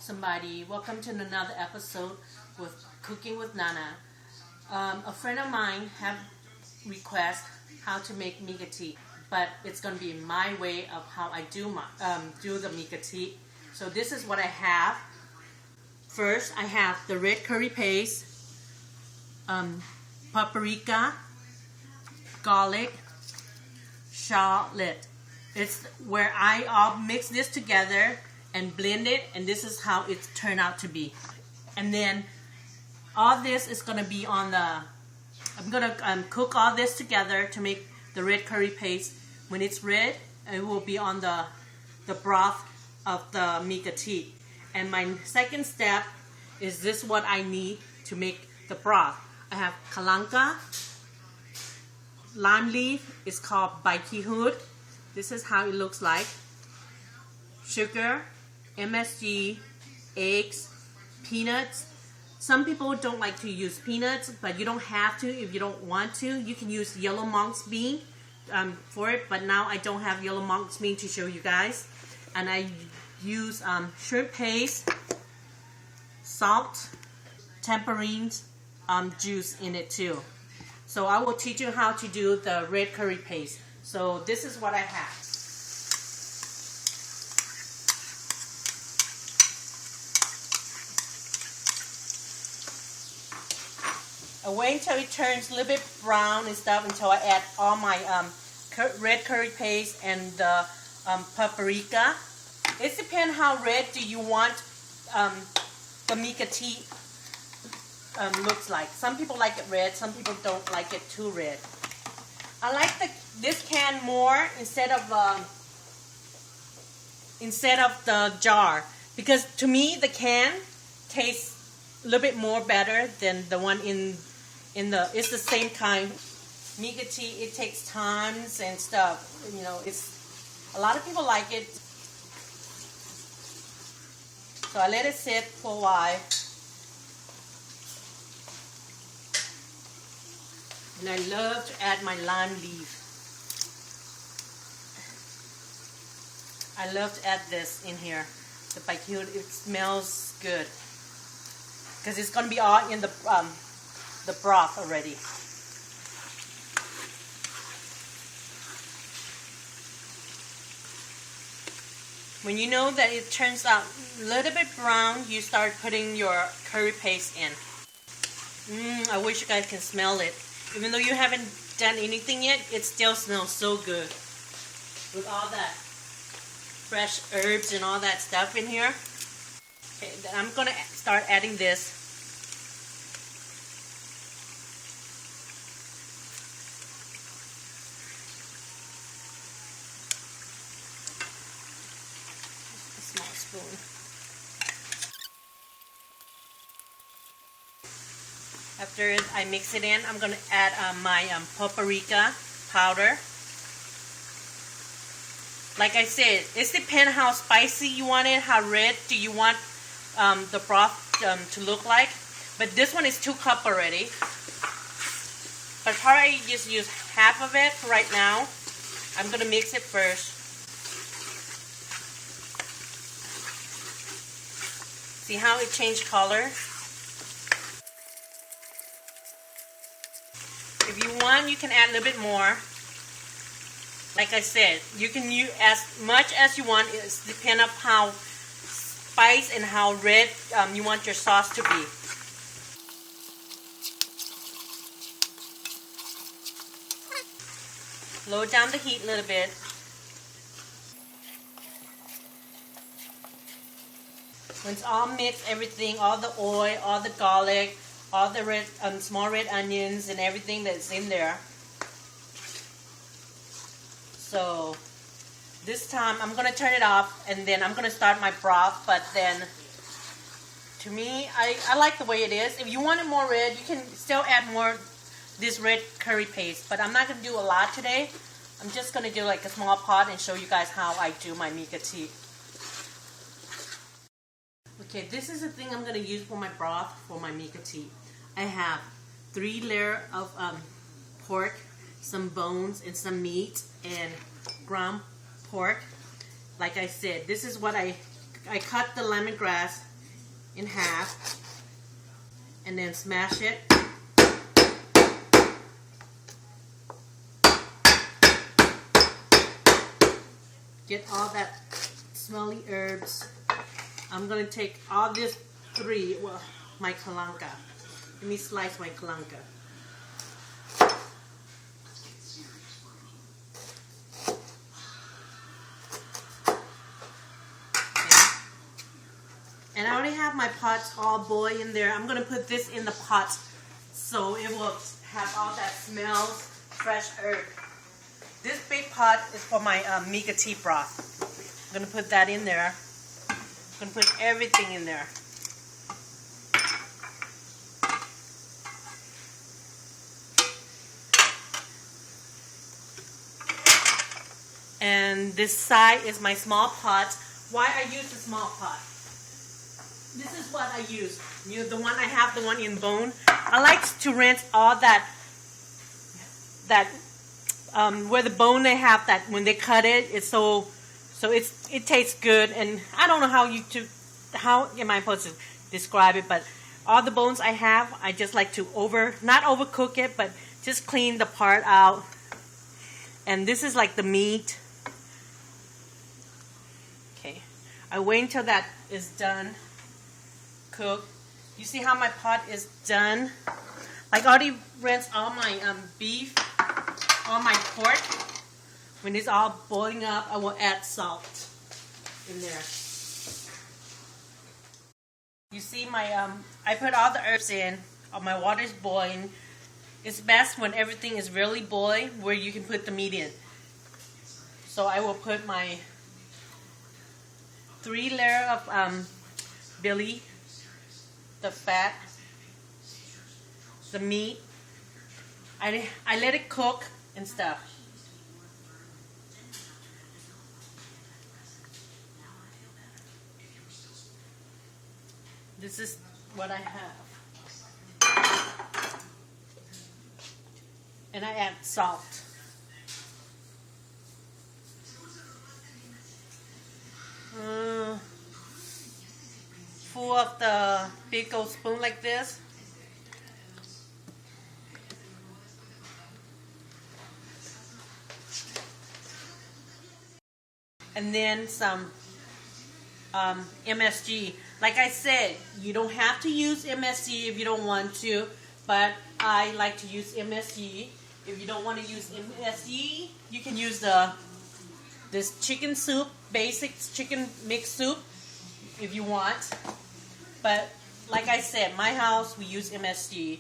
somebody. Welcome to another episode with Cooking with Nana. A friend of mine have request how to make Mii Kathii, but it's going to be my way of how I do the Mii Kathii. So this is what I have. First, I have the red curry paste, paprika, garlic, shallot. It's where I all mix this together and blend it, and this is how it turned out to be. And then all this is going to be on the, I'm going to cook all this together to make the red curry paste. When it's red, it will be on the broth of the Mii Kathii. And my second step is this what I need to make the broth. I have kalanka, lime leaf is called baikihud. This is how it looks like. Sugar, MSG, eggs, peanuts. Some people don't like to use peanuts, but you don't have to if you don't want to. You can use yellow monk's bean for it, but now I don't have yellow monk's bean to show you guys. And I use shrimp paste, salt, tamarind juice in it too. So I will teach you how to do the red curry paste. So this is what I have. I wait until it turns a little bit brown and stuff until I add all my red curry paste and the paprika. It depends how red do you want the Mii Kathii looks like. Some people like it red, some people don't like it too red. I like this can more instead of the jar, because to me the can tastes a little bit more better than the one in the. It's the same kind. Mii Kathii, it takes times and stuff. You know, it's a lot of people like it. So I let it sit for a while. And I love to add my lime leaf. I love to add this in here. The baikihud, it smells good. Because it's going to be all in the broth already. When you know that it turns out a little bit brown, you start putting your curry paste in. I wish you guys can smell it. Even though you haven't done anything yet, it still smells so good. With all that fresh herbs and all that stuff in here. Okay, then I'm going to start adding this. A small spoon. After I mix it in, I'm going to add my paprika powder. Like I said, it depends how spicy you want it, how red do you want the broth to look like. But this one is 2 cups already. But probably just use half of it right now. I'm going to mix it first. See how it changed color? If you want, you can add a little bit more. Like I said, you can use as much as you want. It depends on how spicy and how red you want your sauce to be. Lower down the heat a little bit. When it's all mixed, everything, all the oil, all the garlic, all the red, small red onions and everything that's in there. So this time I'm going to turn it off and then I'm going to start my broth. But then to me, I like the way it is. If you want it more red, you can still add more this red curry paste. But I'm not going to do a lot today. I'm just going to do like a small pot and show you guys how I do my Mii Kathii. Okay, this is the thing I'm going to use for my broth for my Mii Kathii. I have 3 layers of pork, some bones and some meat, and ground pork. Like I said, this is what I cut the lemongrass in half and then smash it. Get all that smelly herbs. I'm gonna take all this my kalanka. Let me slice my kalanka. And I already have my pots all boiling in there. I'm gonna put this in the pot so it will have all that smells, fresh herb. This big pot is for my Mii Kathii broth. I'm gonna put that in there. I'm gonna put everything in there. And this side is my small pot. Why I use the small pot? This is what I use. The one I have, the one in bone. I like to rinse all that where the bone they have that when they cut it, it tastes good. And I don't know how am I supposed to describe it, but all the bones I have, I just like to not overcook it, but just clean the part out. And this is like the meat. Okay, I wait until that is done. Cook. You see how my pot is done? Like I already rinsed all my beef, all my pork. When it's all boiling up, I will add salt in there. You see my I put all the herbs in. My water is boiling. It's best when everything is really boiling, where you can put the meat in. So I will put my 3 layer of billy, the fat, the meat. I let it cook and stuff. This is what I have. And I add salt. Full of the big old spoon like this. And then some MSG. Like I said, you don't have to use MSG if you don't want to, but I like to use MSG. If you don't want to use MSG, you can use this chicken soup, basic chicken mix soup, if you want. But like I said, my house, we use MSG.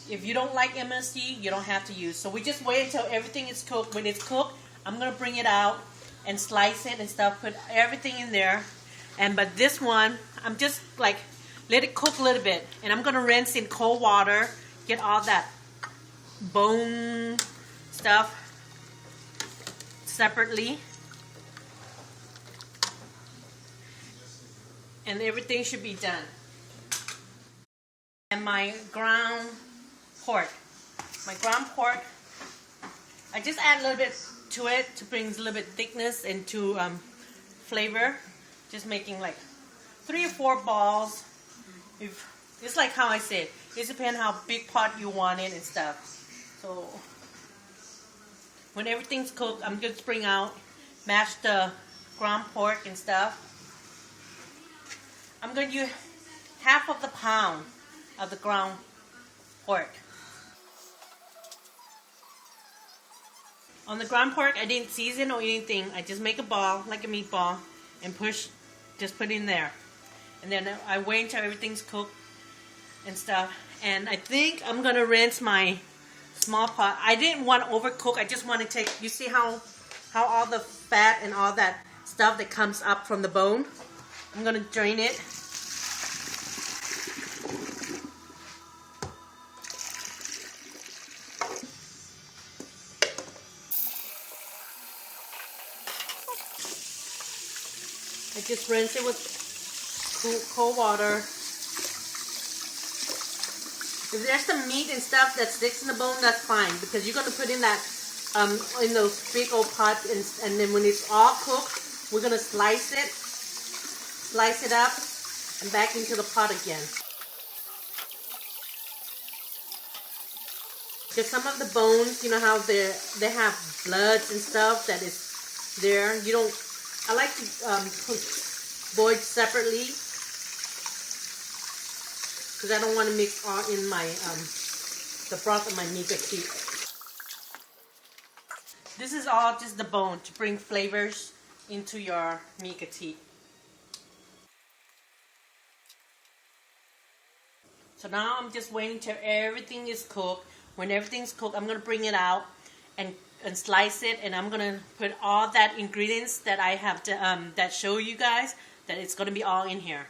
If you don't like MSG, you don't have to use. So we just wait until everything is cooked. When it's cooked, I'm going to bring it out and slice it and stuff, put everything in there. But this one, I'm just like, let it cook a little bit. And I'm going to rinse in cold water, get all that bone stuff separately. And everything should be done. And my ground pork. My ground pork, I just add a little bit to it to bring a little bit thickness and to flavor. Just making like 3 or 4 balls. It's like how I said, it depends how big pot you want it and stuff. So when everything's cooked, I'm just bring out, mash the ground pork and stuff. I'm going to use half of the pound of the ground pork. On the ground pork, I didn't season or anything. I just make a ball, like a meatball, and just put it in there. And then I wait until everything's cooked and stuff. And I think I'm going to rinse my small pot. I didn't want to overcook. I just want to take, you see how all the fat and all that stuff that comes up from the bone? I'm going to drain it. I just rinse it with cold water. If there's some meat and stuff that sticks in the bone, that's fine, because you're going to put in that in those big old pots, and then when it's all cooked, we're going to slice it up, and back into the pot again. Because some of the bones, you know how they have bloods and stuff that is there. You don't. I like to boil separately because I don't want to mix all in my the broth of my Mii Kathii. This is all just the bone to bring flavors into your Mii Kathii. So now I'm just waiting till everything is cooked. When everything's cooked, I'm going to bring it out and slice it, and I'm going to put all that ingredients that I have to, that show you guys that it's going to be all in here.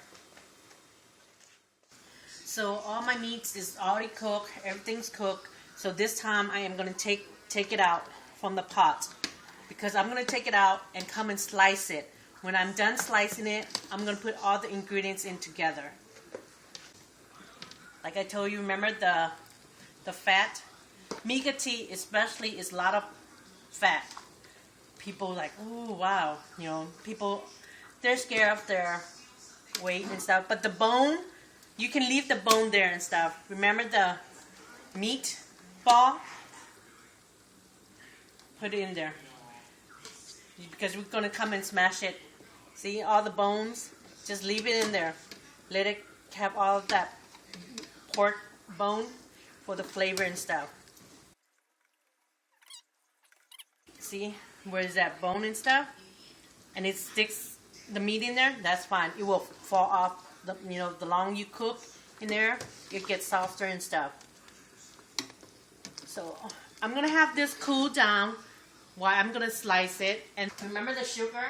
So all my meats is already cooked, everything's cooked. So this time I am going to take it out from the pot because I'm going to take it out and come and slice it. When I'm done slicing it, I'm going to put all the ingredients in together. Like I told you, remember the fat? Mii Kathii especially is a lot of fat. People like, oh wow, you know, people, they're scared of their weight and stuff. But the bone, you can leave the bone there and stuff. Remember the meat ball? Put it in there. Because we're going to come and smash it. See all the bones? Just leave it in there. Let it have all of that pork bone for the flavor and stuff. See where is that bone and stuff? And it sticks the meat in there. That's fine. It will fall off. The longer you cook in there, it gets softer and stuff. So I'm gonna have this cool down while I'm gonna slice it. And remember the sugar?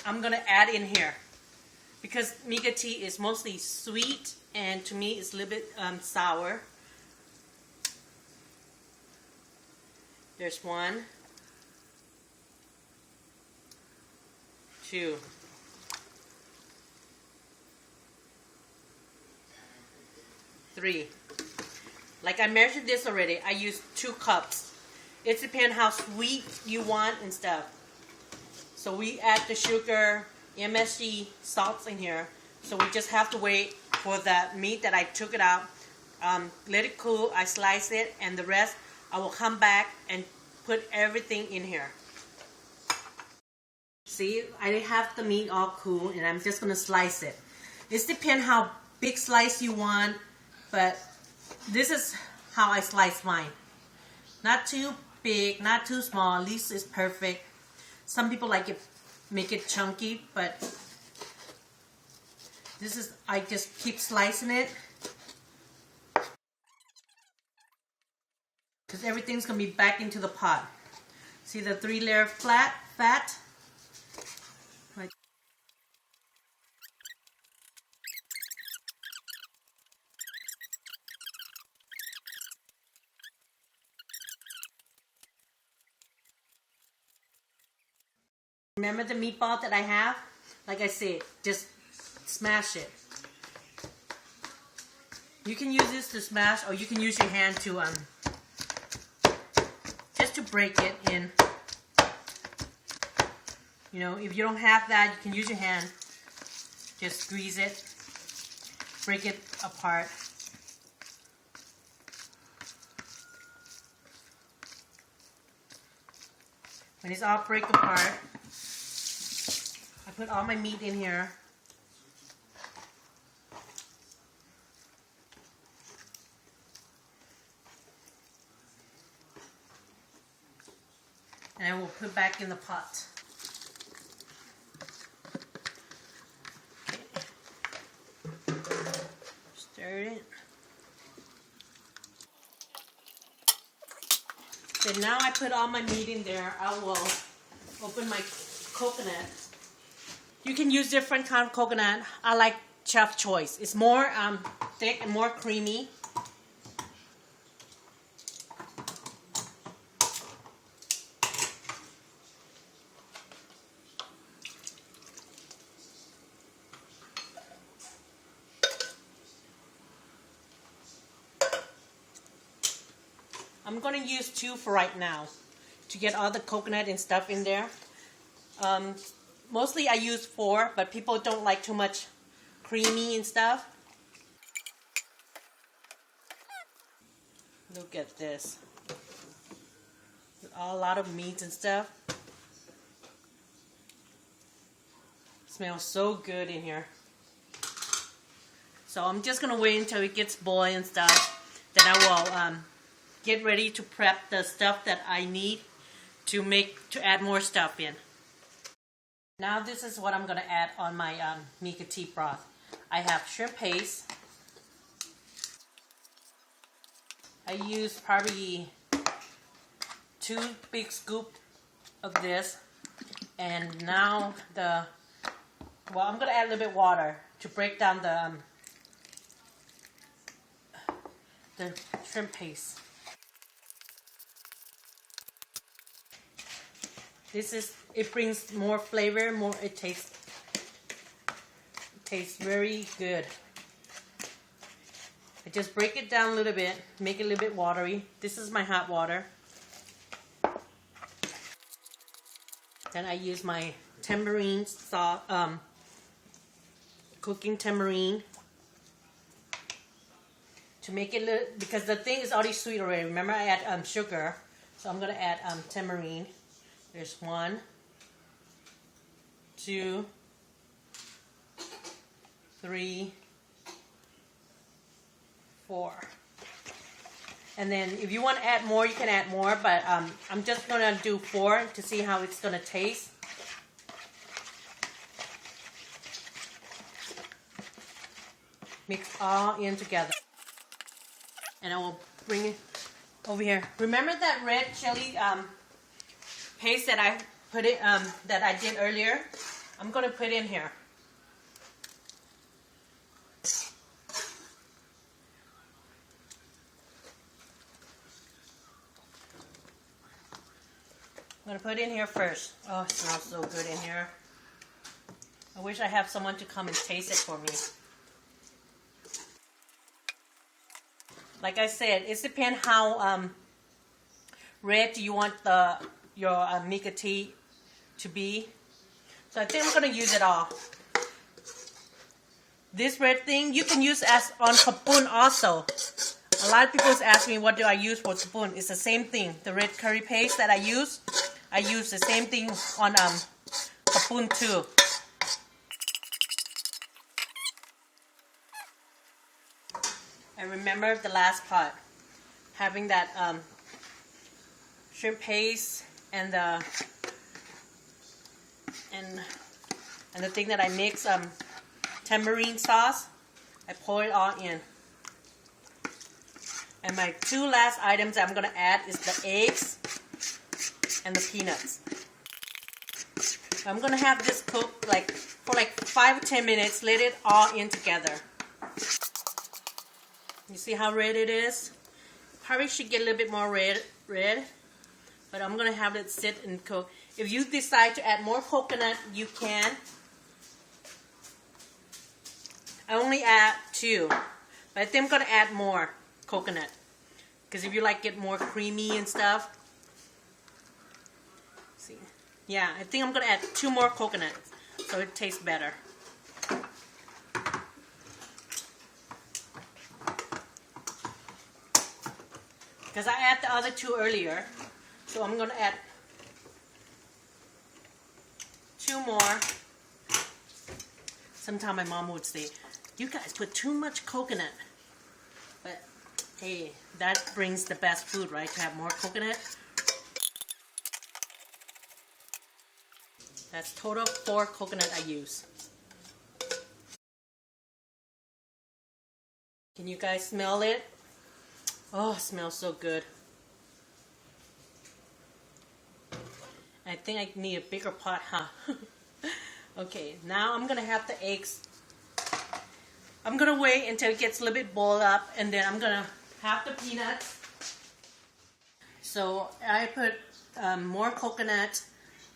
I'm gonna add in here because Mii Kathii is mostly sweet, and to me it's a little bit sour. There's 1, 2, 3. Like I measured this already. I used 2 cups. It depends how sweet you want and stuff. So we add the sugar, MSG, salts in here. So we just have to wait for that meat that I took it out. Let it cool. I slice it, and the rest I will come back and put everything in here. See, I have the meat all cool, and I'm just gonna slice it. It depends how big slice you want. But this is how I slice mine. Not too big, not too small. At least it's perfect. Some people like it, make it chunky, but this is, I just keep slicing it. Because everything's going to be back into the pot. See the 3-layer fat? Right. Remember the meatball that I have? Like I said, just smash it. You can use this to smash, or you can use your hand to just to break it in. You know, if you don't have that, you can use your hand. Just squeeze it, break it apart. When it's all break apart, I put all my meat in here. And I will put back in the pot. Okay. Stir it. Then now I put all my meat in there. I will open my coconut. You can use different kind of coconut. I like Chef Choice. It's more thick and more creamy. I'm going to use 2 for right now to get all the coconut and stuff in there. Mostly I use 4, but people don't like too much creamy and stuff. Look at this. A lot of meats and stuff. Smells so good in here. So I'm just gonna wait until it gets boiled and stuff. Then I will get ready to prep the stuff that I need to add more stuff in. Now this is what I'm gonna add on my Mii Kathii broth. I have shrimp paste. I use probably 2 big scoops of this, and now I'm gonna add a little bit of water to break down the shrimp paste. It brings more flavor, it tastes very good. I just break it down a little bit, make it a little bit watery. This is my hot water. Then I use my tamarind sauce, cooking tamarind, to make it little, because the thing is already sweet already. Remember, I add sugar, so I'm gonna add tamarind. There's 1, 2, 3, 4. And then if you want to add more, you can add more, but I'm just going to do 4 to see how it's going to taste. Mix all in together. And I will bring it over here. Remember that red chili paste that I that I did earlier? I'm going to put in here. I'm going to put it in here first. Oh, it smells so good in here. I wish I have someone to come and taste it for me. Like I said, it depends how red you want your Mii Kathii to be. So I think I'm going to use it all. This red thing you can use as on kapun also. A lot of people ask me what do I use for kapun. It's the same thing. The red curry paste that I use the same thing on kapun too. And remember the last part, having that shrimp paste and the thing that I mix, tamarind sauce. I pour it all in. And my 2 last items that I'm gonna add is the eggs and the peanuts. I'm gonna have this cook for 5 or 10 minutes. Let it all in together. You see how red it is? Probably should get a little bit more red, but I'm gonna have it sit and cook. If you decide to add more coconut, you can. I only add 2, but I think I'm gonna add more coconut, because if you like it more creamy and stuff. See, yeah, I think I'm gonna add 2 more coconuts so it tastes better. Because I added the other 2 earlier, so I'm gonna add 2 more. Sometimes my mom would say, "You guys put too much coconut," but hey, that brings the best food, right? To have more coconut. That's total 4 coconut I use. Can you guys smell it? Oh, it smells so good. I think I need a bigger pot, huh? Okay, now I'm gonna have the eggs. I'm gonna wait until it gets a little bit boiled up, and then I'm gonna have the peanuts. So I put more coconut.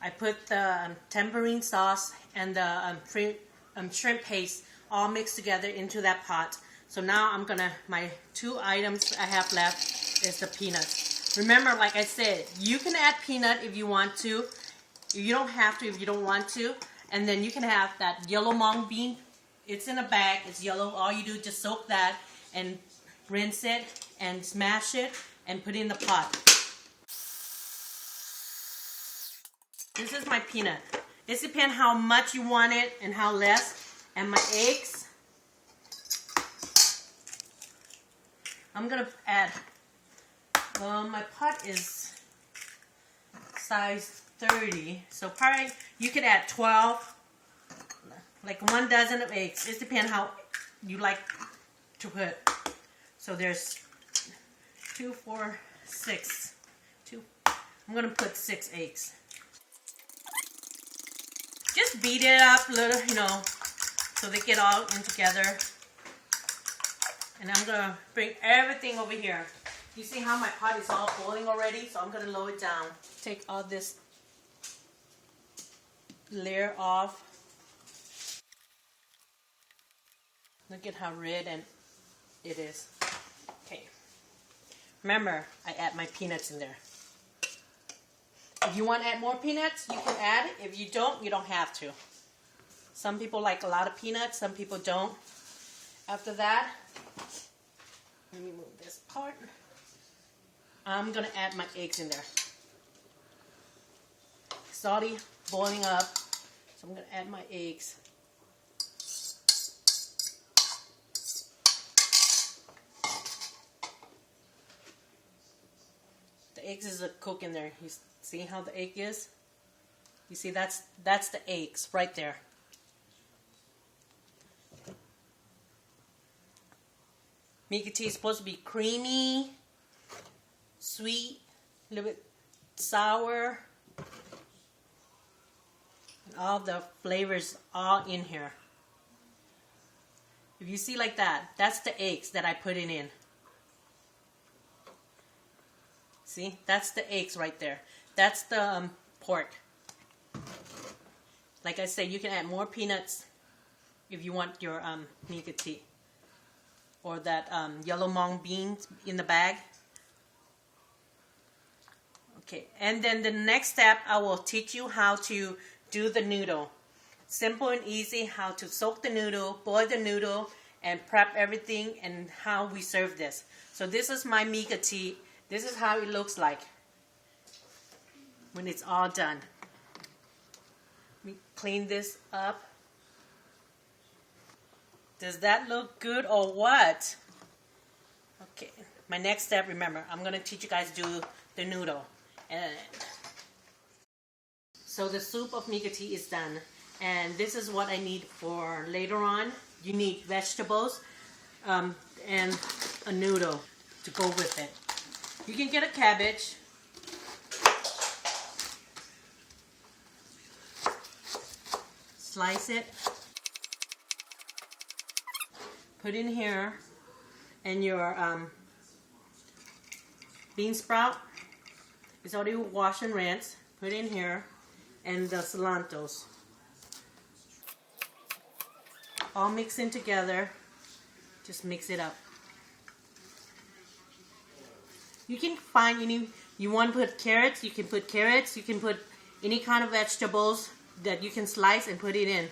I put the tamarind sauce and the shrimp paste all mixed together into that pot. So now I'm gonna, my 2 items I have left is the peanuts. Remember, like I said, you can add peanut if you want to. You don't have to if you don't want to. And then you can have that yellow mung bean It's in a bag. It's yellow. All you do is just soak that and rinse it and smash it and put it in the pot. This is my peanut. It depends how much you want it and how less. And my eggs. I'm gonna add. My pot is size 30, so probably you could add 12, like 1 dozen of eggs. It depends how you like to put. So there's 2, 4, 6. I'm gonna put 6 eggs. Just beat it up a little, you know, so they get all in together. And I'm gonna bring everything over here. You see how my pot is all boiling already? So I'm gonna lower it down. Take all this layer off. Look at how red and it is. Okay. Remember, I add my peanuts in there. If you want to add more peanuts, you can add it. If you don't, you don't have to. Some people like a lot of peanuts, some people don't. After that, let me move this part. I'm going to add my eggs in there. It's already boiling up, so I'm going to add my eggs. The eggs is a cook in there. You see how the egg is? You see that's the eggs right there. Mii Kathii is supposed to be creamy, sweet, a little bit sour, and all the flavors all in here. If you see like that, that's the eggs that I put it in. See, that's the eggs right there. That's the pork. Like I said, you can add more peanuts if you want your Mii Kathii. Or that yellow mung beans in the bag. Okay, and then the next step, I will teach you how to do the noodle. Simple and easy, how to soak the noodle, boil the noodle, and prep everything, and how we serve this. So this is my Mii Kathii. This is how it looks like when it's all done. Let me clean this up. Does that look good or what? Okay, my next step, remember, I'm going to teach you guys to do the noodle. And so the soup of Mii Kathii is done. And this is what I need for later on. You need vegetables and a noodle to go with it. You can get a cabbage. Slice it. Put in here, and your bean sprout is already washed and rinsed. Put in here, and the cilantros. All mixed in together. Just mix it up. You can find any, you want to put carrots, you can put carrots. You can put any kind of vegetables that you can slice and put it in.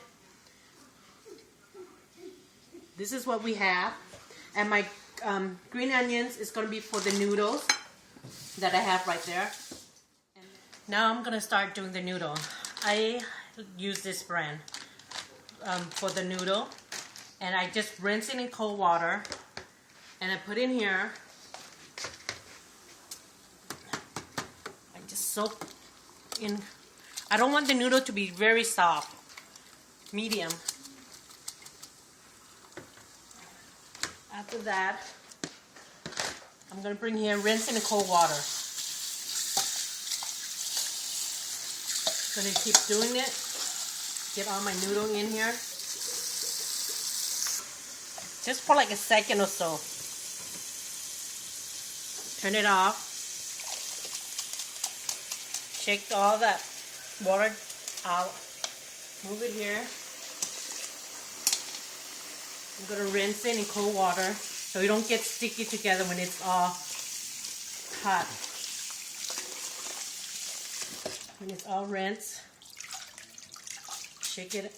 This is what we have, and my green onions is going to be for the noodles that I have right there. Now I'm going to start doing the noodle. I use this brand for the noodle, and I just rinse it in cold water, and I put in here. I just soak in. I don't want the noodle to be very soft, medium. After that, I'm going to bring here, rinse in the cold water. Going to keep doing it. Get all my noodle in here. Just for like a second or so. Turn it off. Shake all that water out. Move it here. I'm going to rinse it in cold water so you don't get sticky together when it's all hot. When it's all rinsed, shake it.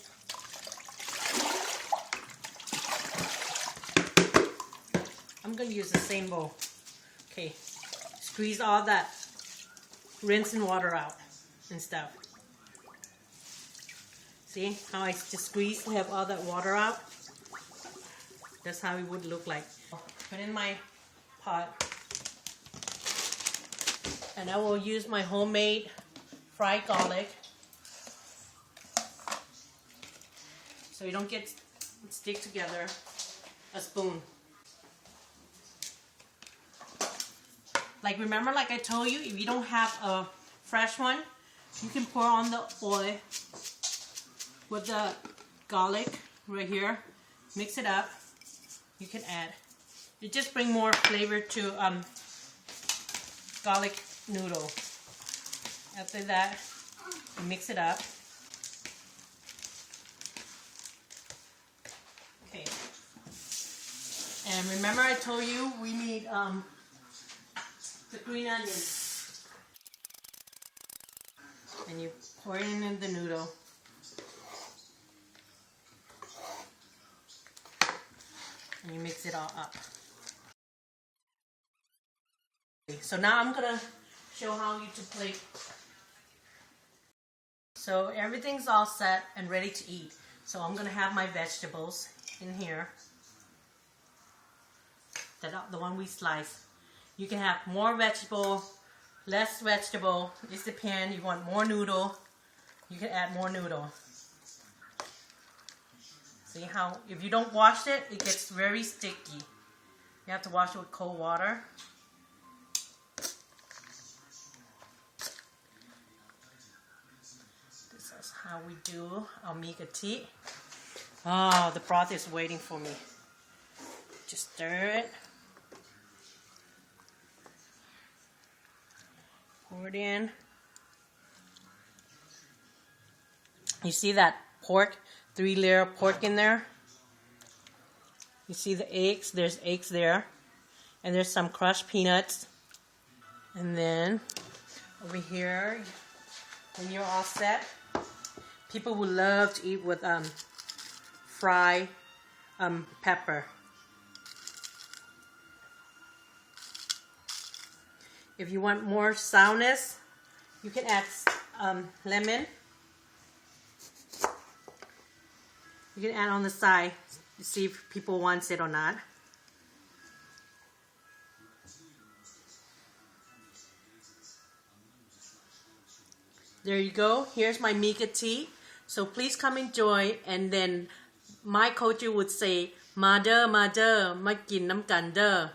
gonna use the same bowl. Okay, squeeze all that rinsing water out and stuff. See how I just squeeze to have all that water out? That's how it would look like. Put in my pot. And I will use my homemade fried garlic. So you don't get stick together. A spoon. Like remember, like I told you, if you don't have a fresh one, you can pour on the oil with the garlic right here. Mix it up. You can add. It just brings more flavor to garlic noodle. After that, you mix it up. Okay. And remember I told you we need the green onions. And you pour it in the noodle. And you mix it all up. Okay, so now I'm gonna show how you to plate. So everything's all set and ready to eat. So I'm gonna have my vegetables in here. The one we slice. You can have more vegetable, less vegetable. It depends. You want more noodle, you can add more noodle. See how, if you don't wash it, it gets very sticky. You have to wash it with cold water. This is how we do our Mii Kathii. Oh, the broth is waiting for me. Just stir it. Pour it in. You see that pork? 3-layer pork in there. You see the eggs? There's eggs there. And there's some crushed peanuts. And then over here, when you're all set, people would love to eat with fried pepper. If you want more sourness, you can add lemon. You can add on the side to see if people want it or not. There you go. Here's my Mii Kathii. So please come enjoy. And then my culture would say, "Ma dah, ma kin nam kan dah."